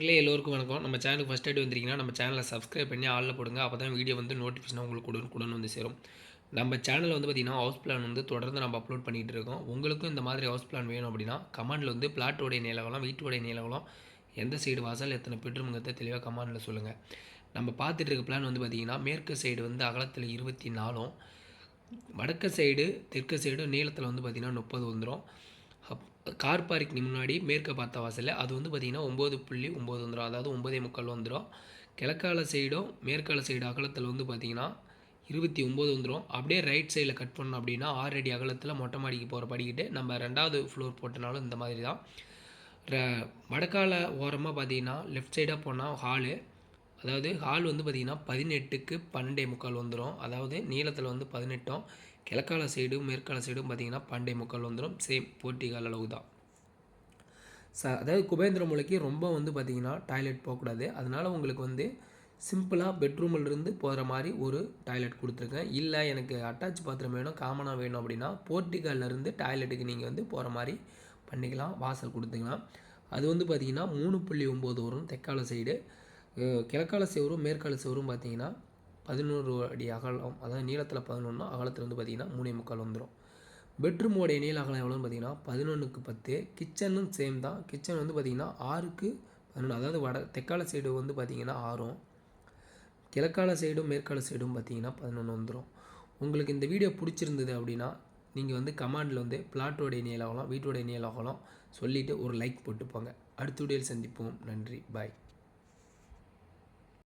நண்பர்களே எல்லோருக்கும் வணக்கம். நம்ம சேனலுக்கு ஃபஸ்ட் டைம் வந்திருக்கீங்கன்னா, நம்ம சேனலை சப்ஸ்கிரைப் பண்ணி ஆல்ல போடுங்க. அப்போ தான் வீடியோ வந்து நோட்டிஃபிகேஷன் உங்களுக்கு உடனுக்குடன் வந்து சேரும். நம்ம சேனல் வந்து பார்த்திங்கன்னா, ஹவுஸ் பிளான் வந்து தொடர்ந்து நம்ம அப்லோட் பண்ணிகிட்டு இருக்கோம். உங்களுக்கும் இந்த மாதிரி ஹவுஸ் பிளான் வேணும் அப்படின்னா, கமெண்டில் வந்து பிளாட்டோடைய நீளவலம், வீட்டோடைய நீளவலம், எந்த சைடு வாசல், எத்தனை பெட்ரூம்ங்கிறத தெளிவாக கமெண்டில் சொல்லுங்கள். நம்ம பார்த்துட்டு இருக்க பிளான் வந்து பார்த்திங்கன்னா, மேற்கு சைடு வந்து அகலத்தில் 24ம், வடக்கு சைடு தெற்கு சைடு நீளத்தில் வந்து பார்த்திங்கன்னா 30 வந்துடும். கார் பார்க்கிங் முன்னாடி மேற்க பார்த்த வாசலில் அது வந்து பார்த்திங்கன்னா 9.9 வந்துடும். அதாவது 9.25 வந்துடும். கிழக்கால சைடும் மேற்கால சைடு அகலத்தில் வந்து பார்த்திங்கன்னா 29 வந்துடும். அப்படியே ரைட் சைடில் கட் பண்ணோம் அப்படின்னா 6 அடி அகலத்தில் மொட்டை மாடிக்கு போகிற படிக்கிட்டு நம்ம 2வது ஃப்ளோர் போட்டனாலும் இந்த மாதிரி தான். வடக்கால ஓரமாக பார்த்திங்கன்னா லெஃப்ட் சைடாக போனால் ஹாலு, அதாவது ஹால் வந்து பார்த்திங்கன்னா 18க்கு 12.25 வந்துடும். அதாவது நீளத்தில் வந்து 18ம், கிழக்கால சைடும் மேற்கால சைடும் பார்த்திங்கன்னா 12.25 வந்துடும். சேம் போர்ட்டிகால் அளவு தான். அதாவது குபேந்திர மூலைக்கு ரொம்ப வந்து பார்த்திங்கன்னா டாய்லெட் போகக்கூடாது. அதனால் உங்களுக்கு வந்து சிம்பிளாக பெட்ரூமிலிருந்து போகிற மாதிரி ஒரு டாய்லெட் கொடுத்துருக்கேன். இல்லை எனக்கு அட்டாச் பாத்ரூம் வேணும், காமனாக வேணும் அப்படின்னா போர்ட்டிகால்லேருந்து டாய்லெட்டுக்கு நீங்கள் வந்து போகிற மாதிரி பண்ணிக்கலாம். வாசல் கொடுத்துக்கலாம். அது வந்து பார்த்திங்கன்னா 3.9 வரும் தெற்கால சைடு. கிழக்கால செவரும் மேற்கால செவரும் பார்த்திங்கன்னா 11 அடி அகலம், அதாவது நீளத்தில் 11, அகலத்தில் வந்து பார்த்திங்கன்னா 3.25 வந்துடும். பெட்ரூமோடைய நீள அகலம் எவ்வளோன்னு பார்த்தீங்கன்னா 11க்கு 10. கிச்சனும் சேம் தான். கிச்சன் வந்து பார்த்திங்கன்னா 6க்கு 11, அதாவது தெற்கால சைடு வந்து பார்த்திங்கன்னா 6ம், கிழக்கால சைடும் மேற்கால சைடும் பார்த்திங்கன்னா 11 வந்துடும். உங்களுக்கு இந்த வீடியோ பிடிச்சிருந்தது அப்படின்னா நீங்கள் வந்து கமெண்டில் வந்து பிளாட்டோடைய நீள அகலம், வீட்டோடைய நீள அகலம் சொல்லிவிட்டு ஒரு லைக் போட்டு போங்க. அடுத்த வீடியோவில் சந்திப்போம். நன்றி, பாய்.